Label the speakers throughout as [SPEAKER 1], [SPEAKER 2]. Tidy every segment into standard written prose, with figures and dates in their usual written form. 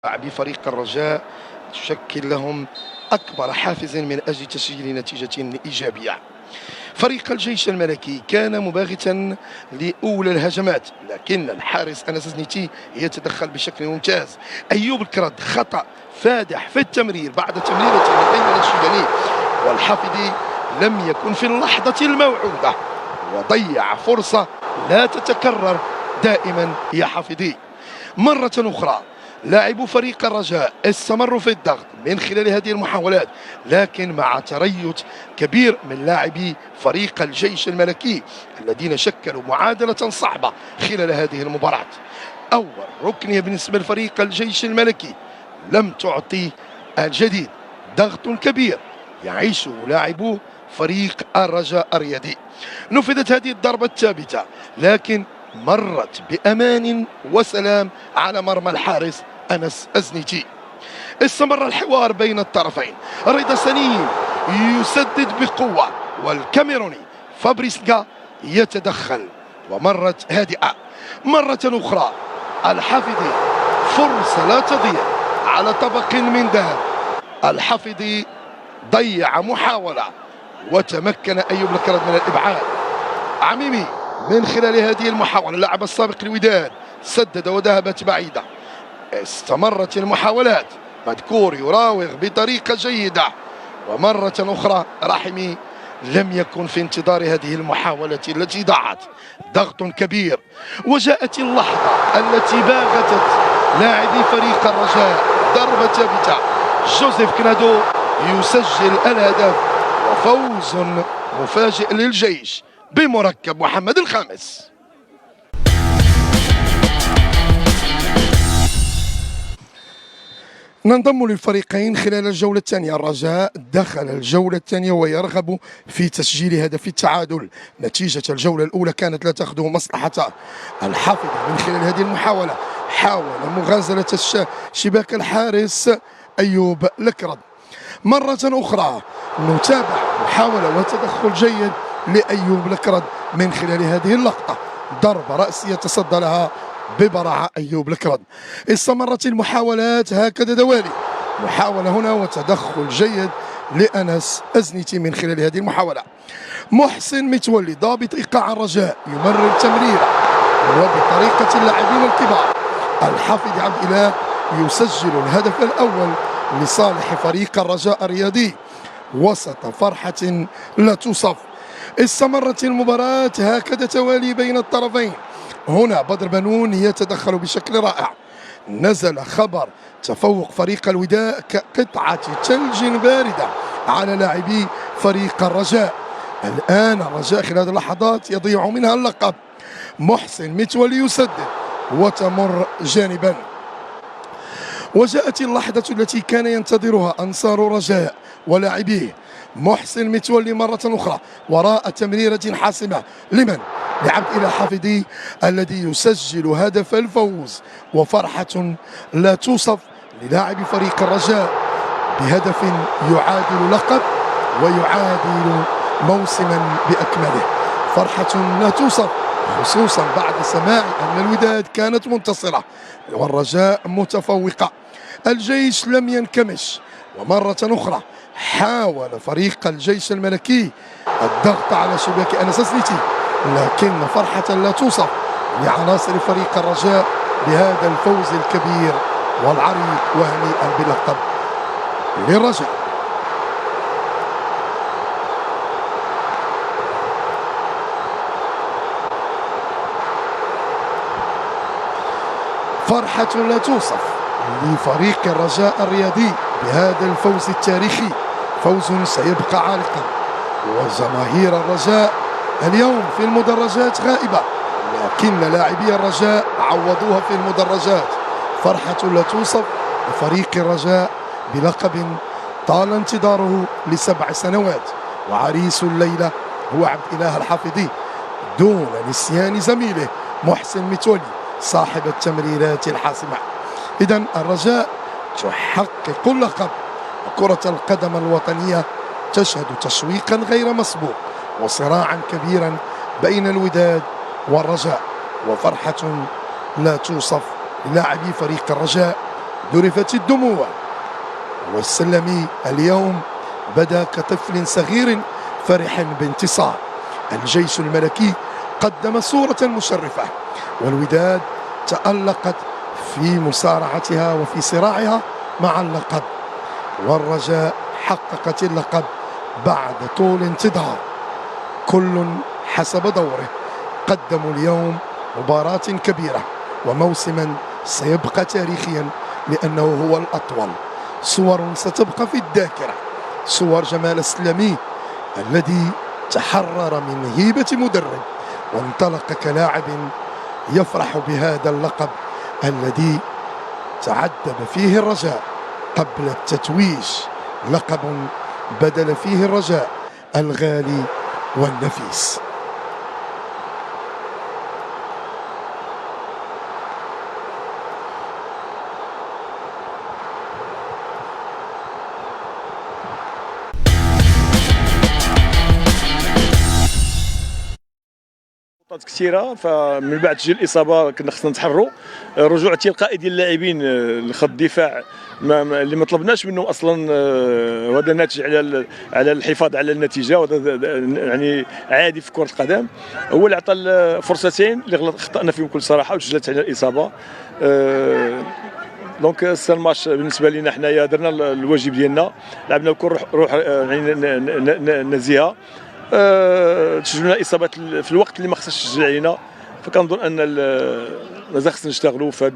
[SPEAKER 1] لاعبي فريق الرجاء تشكل لهم أكبر حافز من أجل تسجيل نتيجة إيجابية. فريق الجيش الملكي كان مباغتا لأولى الهجمات، لكن الحارس أنس زنيتي يتدخل بشكل ممتاز. أيوب الكرد خطأ فادح في التمرير بعد تمريرة من أيمن الشيباني، والحافظي لم يكن في اللحظة الموعودة وضيع فرصة لا تتكرر دائما يا حافظي. مرة أخرى لاعبو فريق الرجاء استمروا في الضغط من خلال هذه المحاولات، لكن مع تريث كبير من لاعبي فريق الجيش الملكي الذين شكلوا معادلة صعبة خلال هذه المباراة. أول ركنية بالنسبة لفريق الجيش الملكي لم تعطي الجديد، ضغط كبير يعيشه لاعبو فريق الرجاء الرياضي. نفذت هذه الضربة الثابتة لكن مرت بأمان وسلام على مرمى الحارس أنس الزنيتي. استمر الحوار بين الطرفين، رضا سليم يسدد بقوة والكاميروني فابريسكا يتدخل ومرت هادئة. مرة أخرى الحافظي فرصة لا تضيع على طبق من ذهب. الحافظي ضيع محاولة وتمكن أيوب الكرد من الإبعاد. عميمي من خلال هذه المحاولة اللاعب السابق الوداد سدد وذهبت بعيدة. استمرت المحاولات، مذكور يراوغ بطريقة جيدة، ومرة أخرى رحمي لم يكن في انتظار هذه المحاولة التي ضاعت. ضغط كبير وجاءت اللحظة التي باغتت لاعبي فريق الرجاء. ضربة ثابتة، جوزيف كنادو يسجل الهدف وفوز مفاجئ للجيش بمركب محمد الخامس. ننضم للفريقين خلال الجولة الثانية. الرجاء دخل الجولة الثانية ويرغب في تسجيل هدف التعادل. نتيجة الجولة الأولى كانت لا تخدم مصلحته. الحافظ من خلال هذه المحاولة حاول مغازلة شباك الحارس أيوب الكرد. مرة أخرى نتابع محاولة وتدخل جيد لأيوب الكرد من خلال هذه اللقطة. ضربة رأسية تصدى لها ببراعة أيوب الكرد. استمرت المحاولات هكذا دوالي، محاولة هنا وتدخل جيد لأنس الزنيتي من خلال هذه المحاولة. محسن متولي ضابط إيقاع الرجاء يمرر تمريره وبطريقة اللاعبين الكبار. الحافظ عبد الإله يسجل الهدف الأول لصالح فريق الرجاء الرياضي وسط فرحة لا توصف. استمرت المباراة هكذا توالي بين الطرفين. هنا بدر بنون يتدخل بشكل رائع. نزل خبر تفوق فريق الوداع كقطعة ثلج باردة على لاعبي فريق الرجاء. الآن الرجاء خلال هذه اللحظات يضيع منها اللقب. محسن متولي يسدد وتمر جانبا. وجاءت اللحظة التي كان ينتظرها أنصار رجاء ولاعبيه. محسن متولي مرة أخرى وراء تمريرة حاسمة لمن؟ لعبد الإله حافظي الذي يسجل هدف الفوز، وفرحة لا توصف للاعب فريق الرجاء بهدف يعادل لقب ويعادل موسما بأكمله. فرحة لا توصف خصوصا بعد سماع أن الوداد كانت منتصرة والرجاء متفوقة. الجيش لم ينكمش، ومرة أخرى حاول فريق الجيش الملكي الضغط على شباك أنس زنيتي، لكن فرحة لا توصف لعناصر فريق الرجاء بهذا الفوز الكبير والعريض، وهنيئا باللقب للرجاء. فرحة لا توصف لفريق الرجاء الرياضي بهذا الفوز التاريخي، فوز سيبقى عالقا. وجماهير الرجاء اليوم في المدرجات غائبة، لكن لاعبي الرجاء عوضوها في المدرجات. فرحة لا توصف لفريق الرجاء بلقب طال انتظاره ل7 سنوات، وعريس الليلة هو عبد الإله الحافظي دون نسيان زميله محسن متولي صاحب التمريرات الحاسمة. إذن الرجاء تحقق اللقب، وكرة القدم الوطنية تشهد تشويقا غير مسبوق وصراعا كبيرا بين الوداد والرجاء، وفرحة لا توصف للاعبي فريق الرجاء ذرفت الدموع، والسلمي اليوم بدا كطفل صغير فرح بانتصار. الجيش الملكي قدم صورة مشرفة، والوداد تألقت في مصارعتها وفي صراعها مع اللقب، والرجاء حققت اللقب بعد طول انتظار. كل حسب دوره قدموا اليوم مباراة كبيرة وموسما سيبقى تاريخيا لأنه هو الأطول. صور ستبقى في الذاكرة، صور جمال السلمي الذي تحرر من هيبة مدرب وانطلق كلاعب يفرح بهذا اللقب الذي تعذب فيه الرجاء قبل التتويج، لقب بدل فيه الرجاء الغالي والنفيس.
[SPEAKER 2] كثيره، فمن بعد تجي الاصابه كنا خصنا نتحروا. رجوع التلقائي ديال اللاعبين لخط الدفاع اللي ما طلبناش منهم اصلا، وهذا ناتج على الحفاظ على النتيجه، وهذا يعني عادي في كره القدم. هو اللي عطى فرصتين اللي خطانا فيهم بكل صراحه وتسجلت على الاصابه. دونك السال ماتش بالنسبه لنا حنايا درنا الواجب ديالنا، لعبنا بكل روح يعني نزيهه. تسجلنا اصابات في الوقت اللي ما خصهاش تسجل علينا، فكنظن ان مازال خصنا نشتغلوا في هذا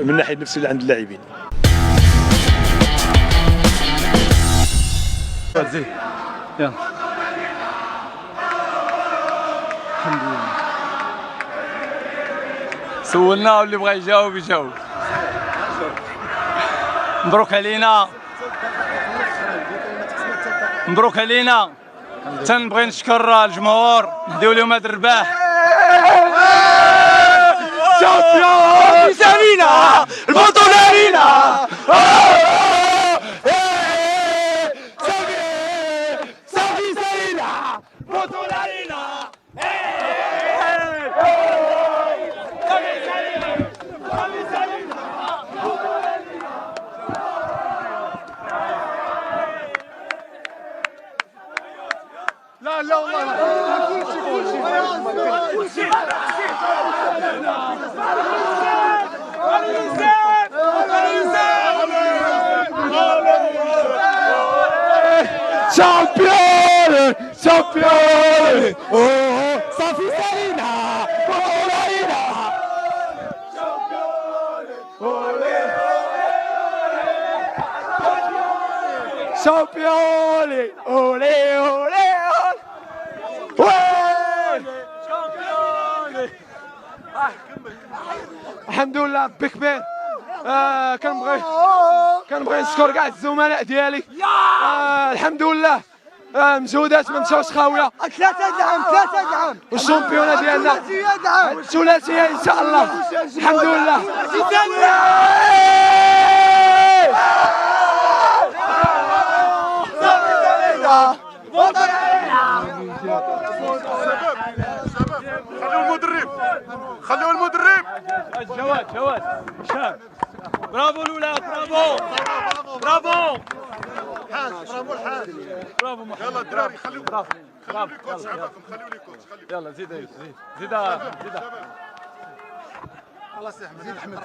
[SPEAKER 2] من الناحيه النفسيه اللي عند اللاعبين.
[SPEAKER 3] زيد يلا الحمد لله. سولناه واللي بغى يجاوب يجاوب. مبروك علينا، مبروك علينا. تنبغي نشكر الجمهور، نديو لهم هذا الرباح. شامبيون سالينا البطولة لينا. صافي سالينا البطولة لينا. لا لا والله كلشي شامبيون شامبيون. صافي سالينا بطولة شامبيون. اولي اولي الحمد لله بك بير. كنبغي نشكر كاع الزملاء ديالي. الحمد لله مجهودات ما مشاوش خاويه.
[SPEAKER 4] 3 دعم
[SPEAKER 3] والشامبيونه ديالنا الثلاثيه ان شاء الله. الحمد لله.
[SPEAKER 2] خلوا المدرب
[SPEAKER 3] جواد شاب. برافو الولاد، برافو برافو
[SPEAKER 2] برافو الحاج،
[SPEAKER 3] برافو محمد.
[SPEAKER 2] يلا الدراري خليو
[SPEAKER 3] برافو برافو.
[SPEAKER 2] خليو لي كوتش.
[SPEAKER 3] يلا زيد زيد زيد
[SPEAKER 2] خلاص يا احمد. زيد احمد،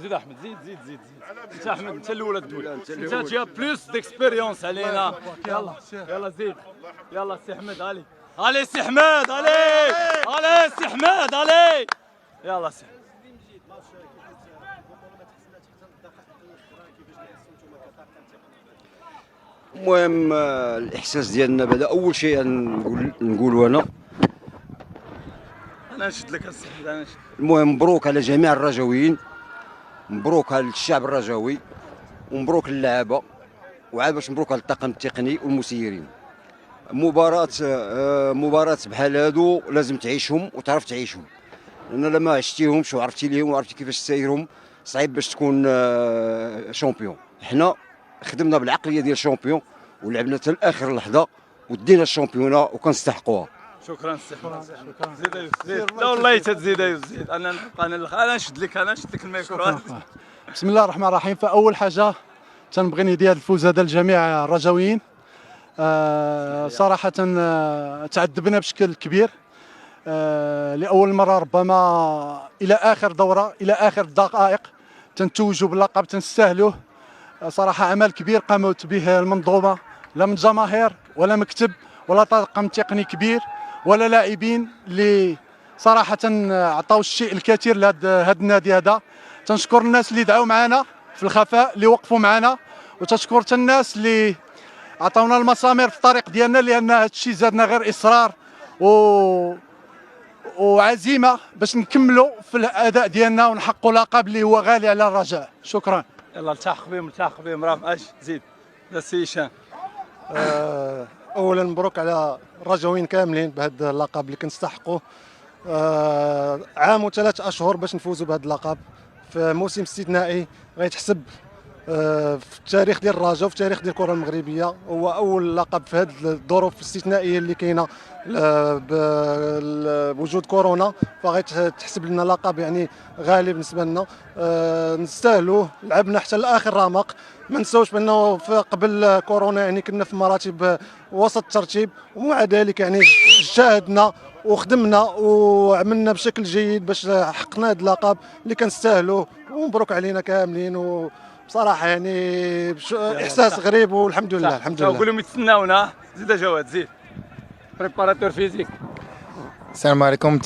[SPEAKER 3] زيد احمد، زيد انت احمد، انت الاولى الدول، انت تجي بلوس ديكسبيريونس علينا. يلا زيد، يلا سي احمد. علي سي احمد، علي سي احمد، علي يلا سي.
[SPEAKER 5] المهم الاحساس ديالنا بعدا اول شيء نقولوا انا
[SPEAKER 3] نشد لك السي احمد. انا نشد.
[SPEAKER 5] المهم مبروك على جميع الرجاويين، مبروك على الشعب الرجاوي، ومبروك للعابه، وعاد باش مبروك على الطاقم التقني والمسيرين. مباراة بحال هادو لازم تعيشهم وتعرف تعيشهم، لان لما عشتيهمش وعرفتي ليهم وعرفتي كيفاش تسايرهم صعيب باش تكون شامبيون. حنا خدمنا بالعقليه ديال الشامبيون ولعبنا حتى لاخر لحظه ودينا الشامبيونه وكنستحقوها.
[SPEAKER 3] شكرا سي احمد. زيد لا والله تزيد زيد. انا نشد لك الميكرو.
[SPEAKER 6] بسم الله الرحمن الرحيم. فاول حاجه تنبغي ندير الفوز هذا لجميع الرجاويين. صراحه تعذبنا بشكل كبير. لاول مره ربما الى اخر دوره، الى اخر دقائق تنتوجوا باللقب، تنستاهلوه. صراحه عمل كبير قامت به المنظومه، لا من جماهير ولا مكتب ولا طاقم تقني كبير ولا لاعبين اللي صراحه عطاو الشيء الكثير لهذا النادي هذا. تنشكر الناس اللي دعوا معنا في الخفاء، اللي وقفوا معنا، وتشكر الناس اللي عطاونا المسامير في الطريق ديالنا، لان هذا الشيء زادنا غير اصرار وعزيمه باش نكملوا في الاداء ديالنا ونحققوا لقب اللي هو غالي على الرجاء. شكرا.
[SPEAKER 3] يلا التحق بهم راه اش زيد لا سي هشام.
[SPEAKER 6] اولا مبروك على الرجاويين كاملين بهذا اللقب اللي كنستحقوه. عام و3 اشهر باش نفوزوا بهذا اللقب في موسم استثنائي غيتحسب في التاريخ ديال الرجاء وفي التاريخ ديال الكره المغربيه. هو اول لقب في هذه الظروف الاستثنائيه اللي كاينه بوجود كورونا، فغيتحسب لنا لقب يعني غالي بالنسبه لنا. نستاهلوه، لعبنا حتى لاخر رمق. ما نساوش بانه قبل كورونا يعني كنا في مراتب وسط الترتيب، ومع ذلك يعني اجتهدنا وخدمنا وعملنا بشكل جيد باش حققنا هذا اللقب اللي كنستاهلوه. ومبروك علينا كاملين، وبصراحه يعني احساس غريب، والحمد لله الحمد لله.
[SPEAKER 3] قول لهم يتسناونا. زيد جواد زيد. بريباراتور فيزيك.
[SPEAKER 7] السلام عليكم.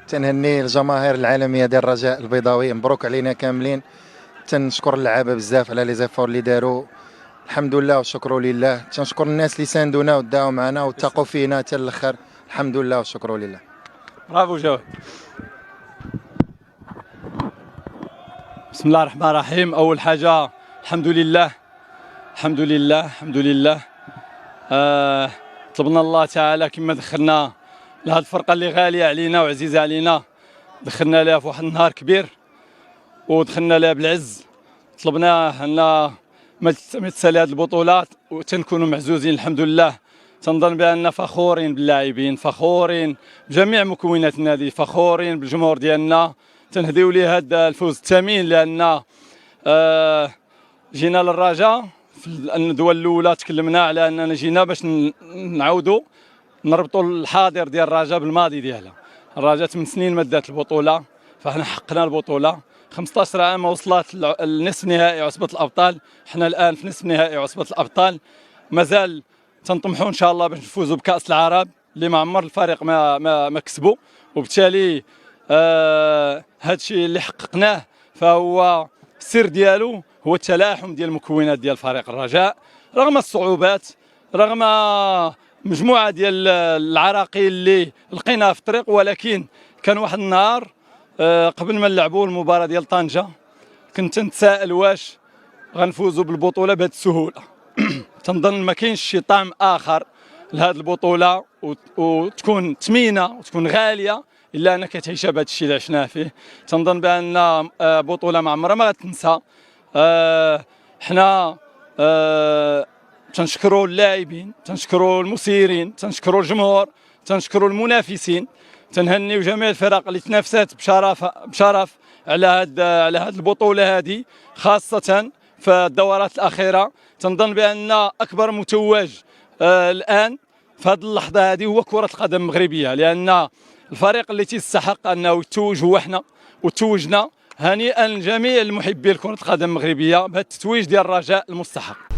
[SPEAKER 7] تنهني الجماهير العالميه ديال الرجاء البيضاوي، مبروك علينا كاملين. تنشكر اللعابه بزاف على لي زيفور اللي داروا، الحمد لله والشكر لله. تنشكر الناس اللي ساندونا وداو معنا واتقوا فينا حتى الاخر، الحمد لله والشكر لله.
[SPEAKER 3] برافو جواد. بسم الله الرحمن الرحيم. اول حاجه الحمد لله الحمد لله الحمد لله. طلبنا الله تعالى كما دخلنا لهذه الفرقه اللي غاليه علينا وعزيزه علينا، دخلنا لها في واحد النهار كبير ودخلنا لها بالعز. طلبناه ان ما تتسالي هذه البطولات وتنكونوا معزوزين. الحمد لله. تنظن بان فخورين باللاعبين، فخورين بجميع مكونات النادي، فخورين بالجمهور ديالنا. تنهديو ليه هذا الفوز الثمين، لان جينا للرجاء في الندوه الاولى تكلمنا على اننا جينا باش نعاودوا نربطوا الحاضر ديال الرجاء بالماضي ديالها. الرجاء 8 سنين ما دات البطوله، فاحنا حققنا البطوله. 15 عام وصلت النصف نهائي عصبه الابطال، حنا الان في نصف نهائي عصبه الابطال. مازال تنطمحوا ان شاء الله باش نفوزوا بكاس العرب اللي ما عمر الفريق ما كسبوا، وبالتالي هذا الشيء اللي حققناه فهو السر ديالو هو التلاحم ديال المكونات ديال فريق الرجاء رغم الصعوبات، رغم مجموعه ديال العراقيل اللي لقيناها في الطريق. ولكن كان واحد النهار قبل ما نلعبوا المباراه ديال طنجه كنت نتساءل واش غنفوزوا بالبطوله بهذه السهوله. تنظن ما كاينش شي طعم اخر لهذه البطوله وتكون ثمينه وتكون غاليه الا انك تعيشها بهذا الشيء اللي عشناه فيه. تنظن بان بطوله ما عمرها ما غتنسى. حنا تنشكروا اللاعبين، تنشكروا المسيرين، تنشكروا الجمهور، تنشكروا المنافسين. تنهنيو جميع الفرق اللي تنافسات بشرف على هذه البطوله هذه، خاصه في الدورات الاخيره. تنظن بان اكبر متوج الان في هذه اللحظه هذه هو كره القدم المغربيه، لان الفريق اللي تيستحق انه يتوج هو حنا وتوجنا. هنيئا لجميع المحبين لكره القدم المغربيه بهذا التتويج ديال الرجاء المستحق.